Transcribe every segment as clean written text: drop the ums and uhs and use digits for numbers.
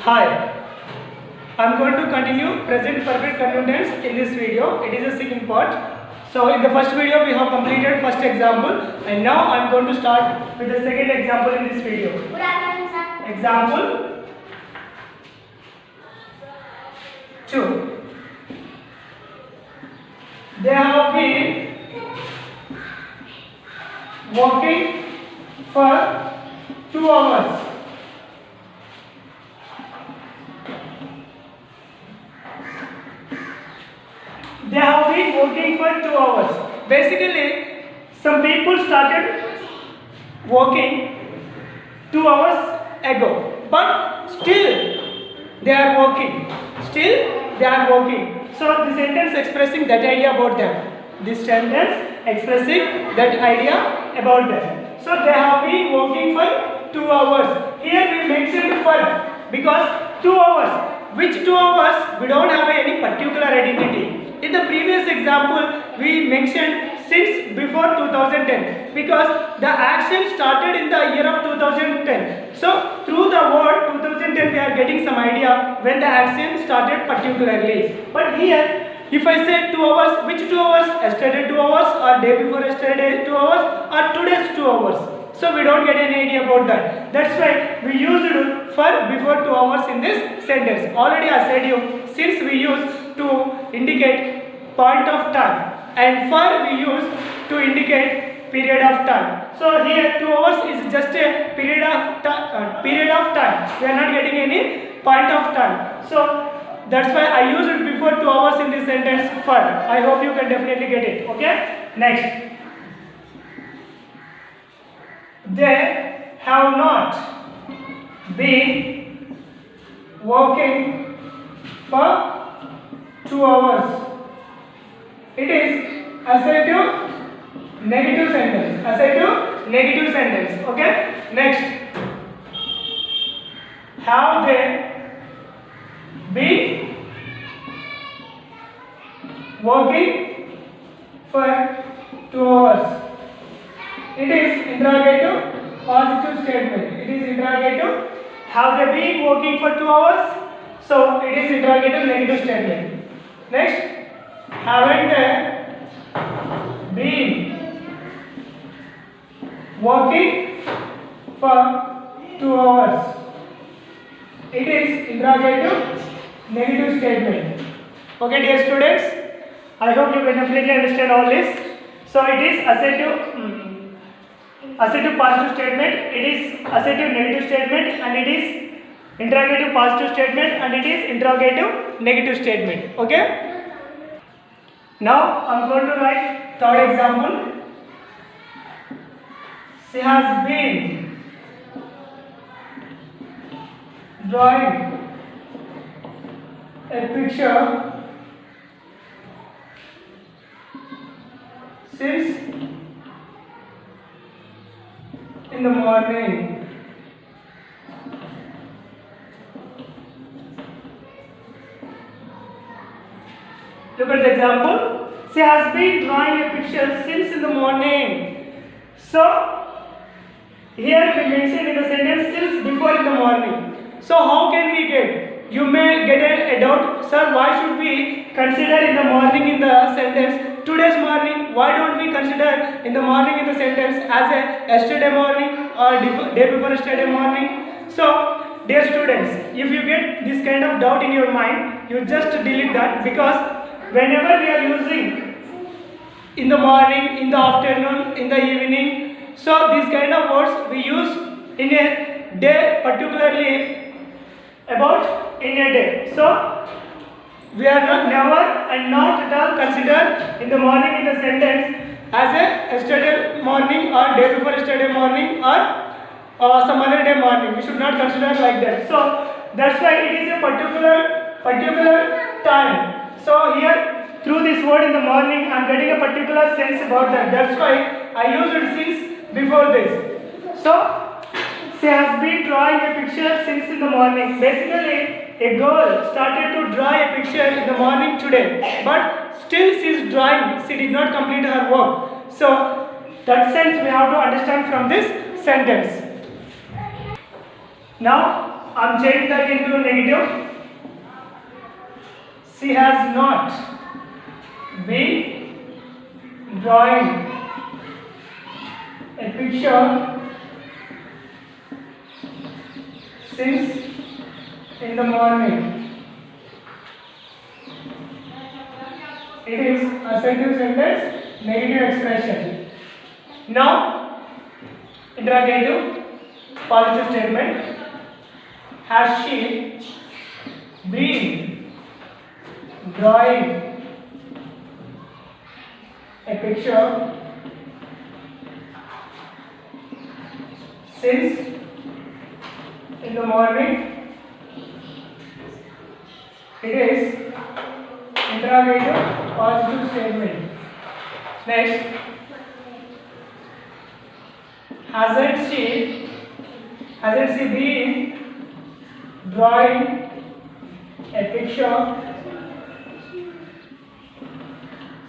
Hi, I am going to continue present perfect continuous in this video. It is a second part. So in the first video we have completed first example, and now I am going to start with the second example in this video. Good afternoon, sir. Example 2. They have been walking for 2 hours. They have been walking for 2 hours. Basically, some people started walking 2 hours ago, but still they are walking. Still they are walking. So the sentence expressing that idea about them. This sentence expressing that idea about them. So they have been walking for 2 hours. Here we mentioned for because 2 hours. Which 2 hours? We don't have any particular identity. In the previous example, we mentioned since before 2010 because the action started in the year of 2010. So through the word 2010 we are getting some idea when the action started particularly. But here if I say 2 hours, which 2 hours? Yesterday 2 hours or day before yesterday 2 hours or today's 2 hours. So we don't get any idea about that. That's why we used for before 2 hours in this sentence. Already I said you, since we use to indicate point of time and for we use to indicate period of time. So here 2 hours is just a period of time. We are not getting any point of time. So that's why I used it before 2 hours in this sentence for. I hope you can definitely get it. Okay. Next. They have not been working for 2 hours. It is assertive negative sentence. Assertive negative sentence. Okay. Next. Have they been working for 2 hours? It is interrogative positive statement. It is interrogative. Have they been working for 2 hours? So it is interrogative negative statement. Next. Haven't they been working for 2 hours? It is interrogative negative statement. Okay, dear students, I hope you can definitely understand all this. So it is assertive positive statement, it is assertive negative statement, and it is interrogative positive statement, and it is interrogative negative statement. Okay. Now I am going to write third example. She has been drawing a picture since in the morning. Look at the example. She has been drawing a picture since in the morning. So here we mentioned in the sentence since before in the morning. So how can we get? You may get a doubt, sir, why should we consider in the morning in the sentence today's morning? Why don't we consider in the morning in the sentence as a yesterday morning or day before yesterday morning? So dear students, if you get this kind of doubt in your mind, you just delete that, because whenever we are using in the morning, in the afternoon, in the evening, so these kind of words we use in a day, particularly about in a day. So we are never and not at all consider in the morning in the sentence as a yesterday morning or day before yesterday morning or some other day morning. We should not consider like that. So that's why it is a particular time. So here through this word in the morning I am getting a particular sense about that. That's why I used it since before this. So she has been drawing a picture since in the morning. Basically a girl started to draw a picture in the morning today, but still she is drawing. She did not complete her work. So that sense we have to understand from this sentence. Now I'm changing that into negative. She has not been drawing a picture since in the morning. It is assertive sentence, negative expression. Now, interrogative, positive statement. Has she been drawing a picture since in the morning? It is interrogative, positive statement. Next, hasn't she been drawing a picture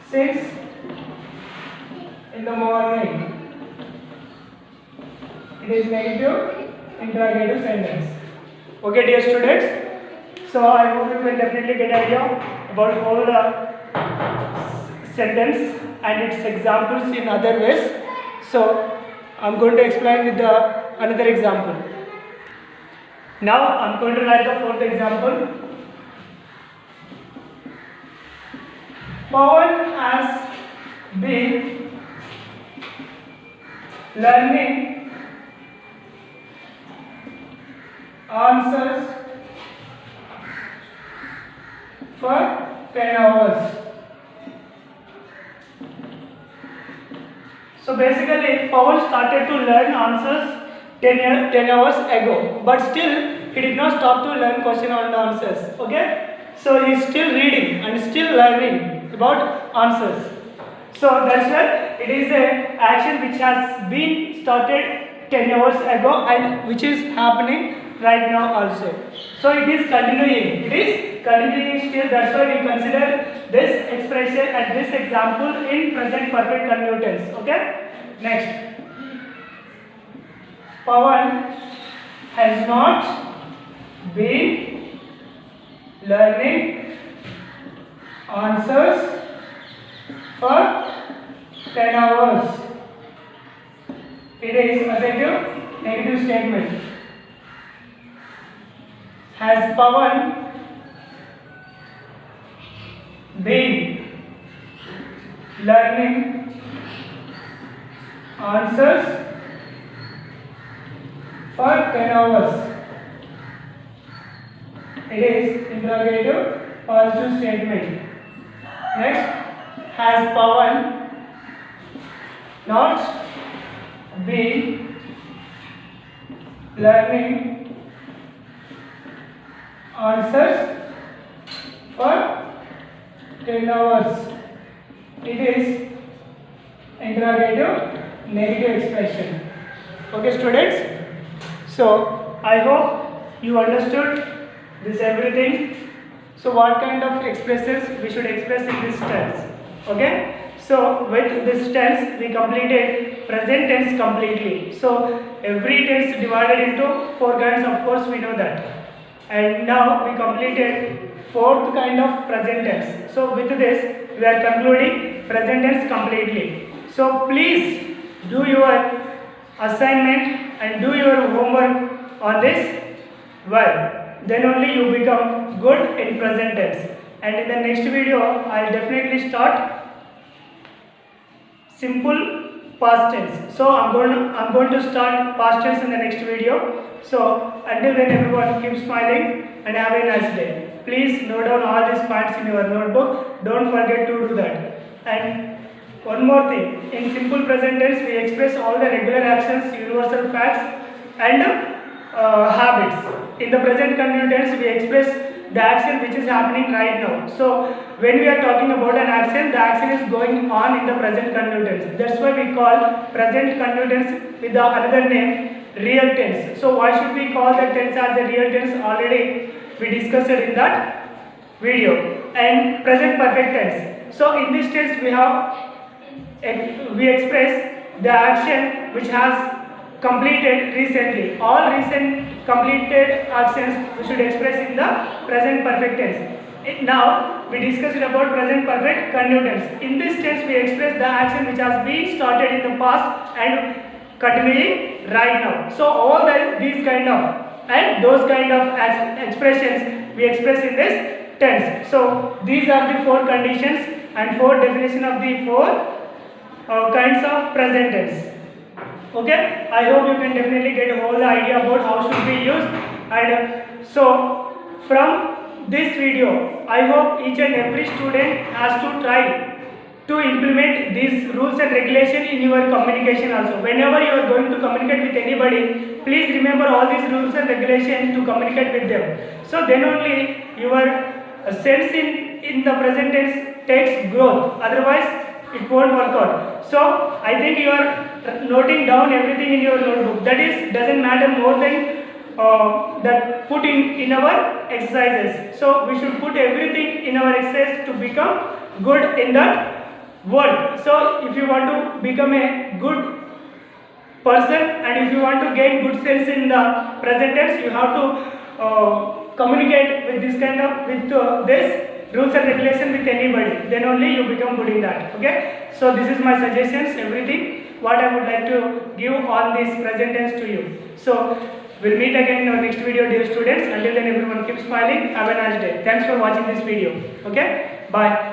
since in the morning? It is negative, interrogative sentence. Okay, dear students. So I hope you will definitely get an idea about all the sentence and its examples in other ways. So I'm going to explain with another example. Now I'm going to write the fourth example. Pawan has been learning answers for 10 hours. So basically, Pawan started to learn answers 10 hours ago, but still he did not stop to learn question and answers. Okay, so he is still reading and still learning about answers. So that's why it is a action which has been started 10 hours ago and which is happening right now also. So it is continuing. It is continuing still. That's why we consider this expression and this example in present perfect continuous tense. Okay. Next. Pawan has not been learning answers for 10 hours. It is assertive, negative statement. Has Pawan been learning answers for 10 hours? It is interrogative, positive statement. Next, has Pawan not been learning answers for 10 hours? It is interrogative, negative expression. Okay, students? So, I hope you understood this everything. So, what kind of expressions we should express in this tense? Okay? So, with this tense, we completed present tense completely. So, every tense divided into 4 kinds, of course, we know that. And now we completed 4th kind of present tense. So, with this, we are concluding present tense completely. So, please do your assignment and do your homework on this well. Then only you become good in present tense. And in the next video, I will definitely start simple past tense. So I'm going to start past tense in the next video. So until then, everyone keep smiling and have a nice day. Please note down all these points in your notebook. Don't forget to do that. And one more thing, in simple present tense, we express all the regular actions, universal facts and habits. In the present continuous tense, we express the action which is happening right now. So when we are talking about an action, the action is going on in the present continuous tense. That's why we call present continuous tense with the another name real tense. So why should we call that tense as the real tense? Already we discussed it in that video. And present perfect tense. So in this tense we express the action which has completed recently. All recent completed actions we should express in the present perfect tense. Now we discussed about present perfect continuous. In this tense we express the action which has been started in the past and continuing right now. So all these kind of and those kind of expressions we express in this tense. So these are the four conditions and four definition of the four kinds of present tense. Okay, I hope you can definitely get a whole idea about how should be used. And so from this video, I hope each and every student has to try to implement these rules and regulations in your communication also. Whenever you are going to communicate with anybody, please remember all these rules and regulations to communicate with them. So then only your sense in the present tense takes growth. Otherwise, it won't work out. So I think you are noting down everything in your notebook. That is doesn't matter more than that put in our exercises. So we should put everything in our exercise to become good in that word. So if you want to become a good person and if you want to gain good sense in the present tense, you have to communicate with this kind of this rules and regulations with anybody. Then only you become good in that. Okay. So this is my suggestions. Everything what I would like to give on this present tense to you. So we'll meet again in our next video, dear students. Until then, everyone keep smiling. Have a nice day. Thanks for watching this video. Okay. Bye.